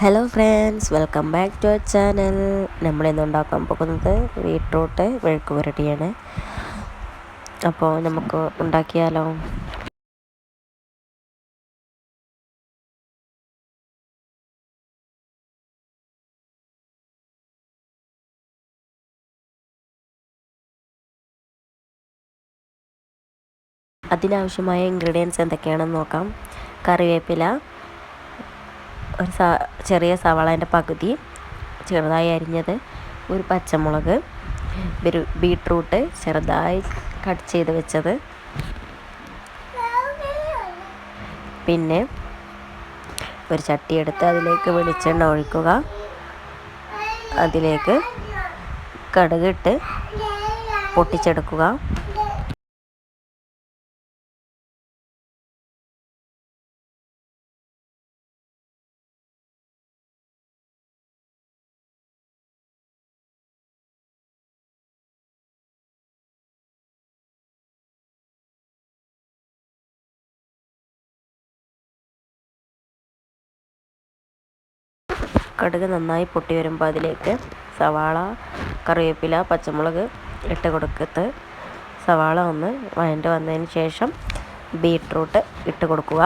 Hello friends, welcome back to our channel. നമ്മളിന്ന് ഉണ്ടാക്കാൻ പോകുന്നത് ബീട്രൂട്ട് മെഴുക്ക് പുരട്ടിയാണ്. അപ്പോൾ നമുക്ക് ഉണ്ടാക്കിയാലോ. അതിനാവശ്യമായ ഇൻഗ്രീഡിയൻസ് എന്തൊക്കെയാണെന്ന് നോക്കാം. കറിവേപ്പില, ഒരു ചെറിയ സവാളേൻ്റെ പകുതി ചെറുതായി അരിഞ്ഞത്, ഒരു പച്ചമുളക്, ബീട്രൂട്ട് ചെറുതായി കട്ട് ചെയ്ത് വെച്ചത്, പിന്നെ ഒരു ചട്ടി എടുത്ത് അതിലേക്ക് വെളിച്ചെണ്ണ ഒഴിക്കുക. അതിലേക്ക് കടുകിട്ട് പൊട്ടിച്ചെടുക്കുക. കടുക് നന്നായി പൊട്ടി വരുമ്പോൾ അതിലേക്ക് സവാള, കറിവേപ്പില, പച്ചമുളക് ഇട്ട് കൊടുക്കത്ത്. സവാള ഒന്ന് വഴണ്ട് വന്നതിന് ശേഷം ബീട്രൂട്ട് ഇട്ട് കൊടുക്കുക.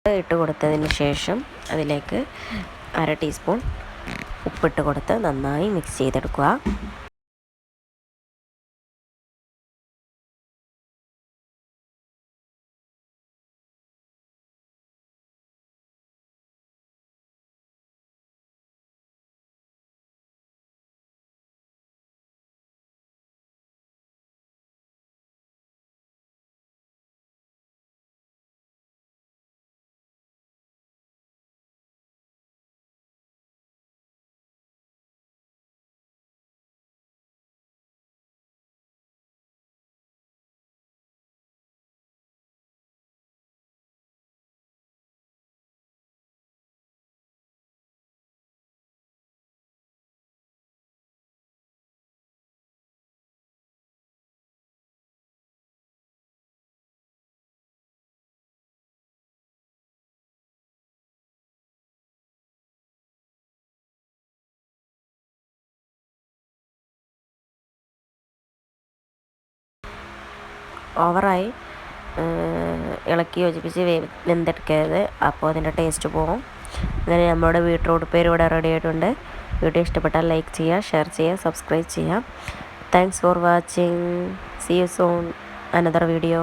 ഇട്ട് കൊടുത്തതിന് ശേഷം അതിലേക്ക് 1/2 ടീസ്പൂൺ ഉപ്പിട്ട് കൊടുത്ത് നന്നായി മിക്സ് ചെയ്തെടുക്കുക. ഓവറായി ഇളക്കി യോജിപ്പിച്ച് വെന്തെടുക്കരുത്, അപ്പോൾ അതിൻ്റെ ടേസ്റ്റ് പോകും. അങ്ങനെ നമ്മുടെ ബീട്രൂട്ട് ഉപ്പേരി ഇവിടെ റെഡി ആയിട്ടുണ്ട്. വീഡിയോ ഇഷ്ടപ്പെട്ടാൽ ലൈക്ക് ചെയ്യുക, ഷെയർ ചെയ്യുക, സബ്സ്ക്രൈബ് ചെയ്യുക. Thanks for watching. See you soon another video.